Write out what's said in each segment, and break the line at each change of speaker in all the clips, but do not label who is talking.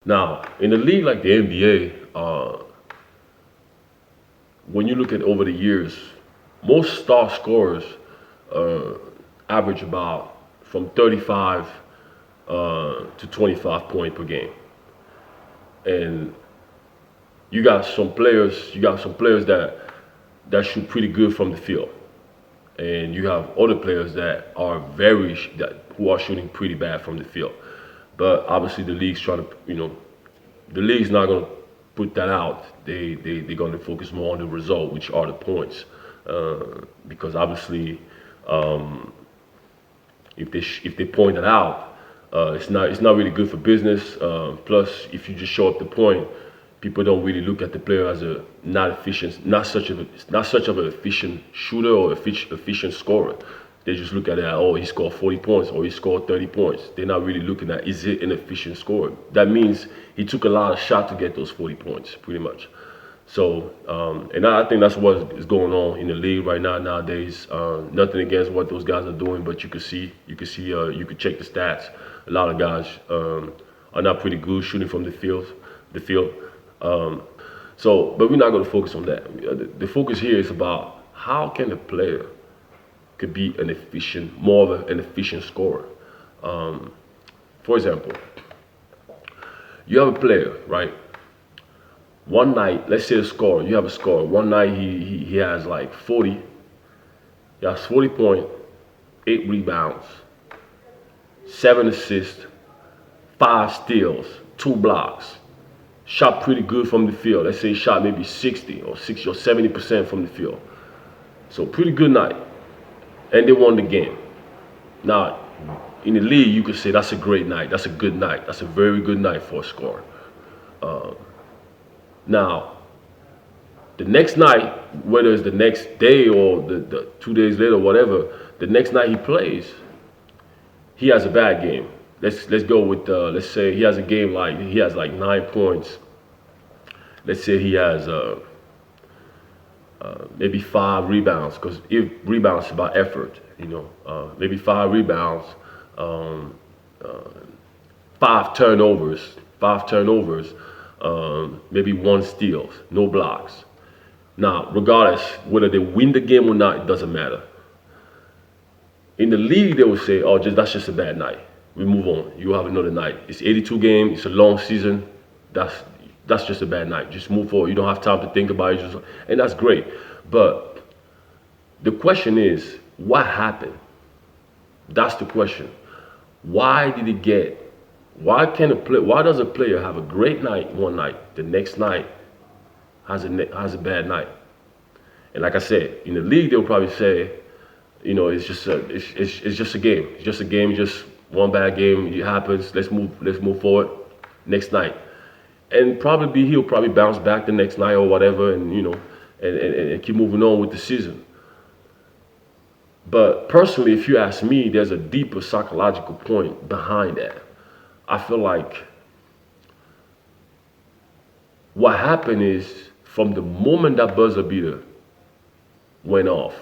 Now, in a league like the NBA, when you look at over the years, most star scorers uh, average about from 35 to 25 points per game. And you got some players that shoot pretty good from the field, and you have other players that are who are shooting pretty bad from the field. But obviously, the league's not gonna put that out. They're gonna focus more on the result, which are the points, because obviously, um, if they point it out, it's not really good for business. Plus, if you just show up the point, people don't really look at the player as a not efficient, not such of an efficient shooter or efficient scorer. They just look at it, oh, he scored 40 points or he scored 30 points. They're not really looking at, is it an efficient scorer? That means he took a lot of shots to get those 40 points, pretty much. So, and I think that's what is going on in the league right now nowadays. Nothing against what those guys are doing, but you could check the stats. A lot of guys are not pretty good shooting from the field. Um, but we're not going to focus on that. The focus here is about how can a player could be more of an efficient scorer. Um, for example, you have a player, right? One night, let's say you have a scorer. One night he has like 40. He has 40 points, 8 rebounds, 7 assists, 5 steals, 2 blocks. Shot pretty good from the field. Let's say he shot maybe 60 or 70% from the field. So pretty good night. And they won the game. Now, in the league, you could say that's a great night. That's a good night. That's a very good night for a scorer. Uh, Now, the next night, whether it's the next day or the 2 days later, whatever, the next night he plays, he has a bad game. Let's go with let's say he has a game like he has like 9 points. Let's say he has maybe 5 rebounds, because if rebounds is about effort, maybe 5 rebounds, um, uh, 5 turnovers, maybe 1 steals, no blocks. Now, regardless whether they win the game or not, it doesn't matter. In the league, they will say, "Oh, that's just a bad night. We move on. You have another night. It's 82 games. It's a long season. That's that's just a bad night. Just move forward. You don't have time to think about it. And that's great. But the question is, what happened? That's the question. Why did it get? Why does a player have a great night one night, the next night has a bad night? And like I said, in the league they'll probably say, it's just a game. It's just a game. Just one bad game. It happens. Let's move forward. Next night, and probably he'll probably bounce back the next night or whatever, and and keep moving on with the season. But personally, if you ask me, there's a deeper psychological point behind that. I feel like what happened is, from the moment that buzzer beater went off,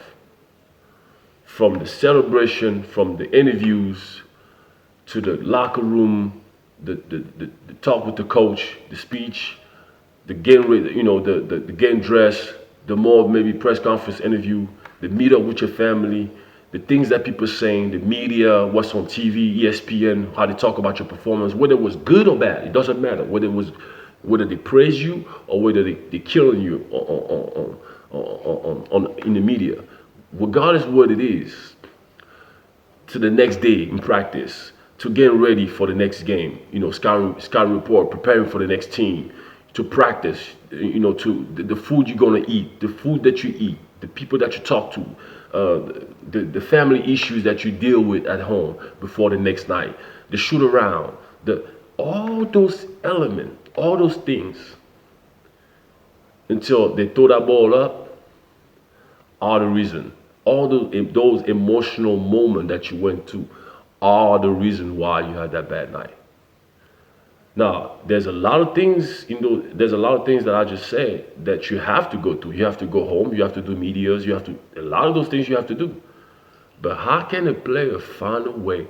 from the celebration, from the interviews, to the locker room, the talk with the coach, the speech, the getting ready, the getting dressed, the more maybe press conference interview, the meet up with your family, the things that people saying, the media, what's on TV, ESPN, how they talk about your performance, whether it was good or bad, it doesn't matter. Whether they praise you or whether they killing you in the media, regardless of what it is, to the next day in practice, to getting ready for the next game, scouting report, preparing for the next team, to practice, to the food you're gonna eat, the food that you eat, the people that you talk to, the family issues that you deal with at home before the next night, the shoot around, all those elements, all those things, until they throw that ball up, are the reason. All those emotional moments that you went to are the reason why you had that bad night. Now, there's a lot of things, there's a lot of things that I just said that you have to go through. You have to go home, you have to do medias, a lot of those things you have to do. But how can a player find a way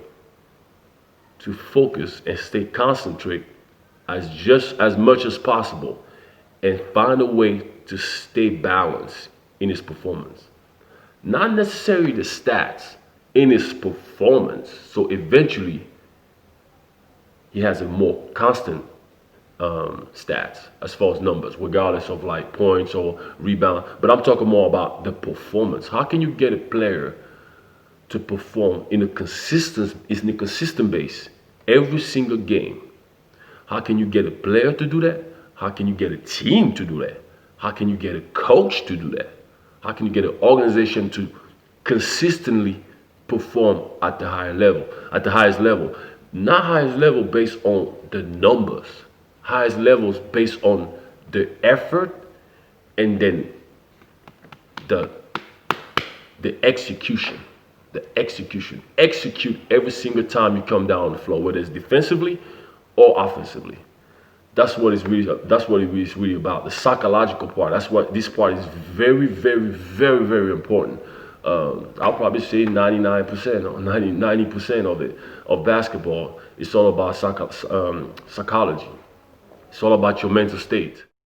to focus and stay concentrated as much as possible and find a way to stay balanced in his performance. Not necessarily the stats, in his performance. So eventually he has a more constant stats as far as numbers, regardless of like points or rebound. But I'm talking more about the performance. How can you get a player to perform in a consistent base every single game? How can you get a player to do that? How can you get a team to do that? How can you get a coach to do that? How can you get an organization to consistently perform at the highest level? Not highest level based on the numbers, highest levels based on the effort and then the the execution. The execution. Execute every single time you come down the floor, whether it's defensively or offensively. That's what it is really about. The psychological part. That's what this part is very, very, very, very important. I'll probably say 99% or 90% of it of basketball. It's all about psychology. It's all about your mental state.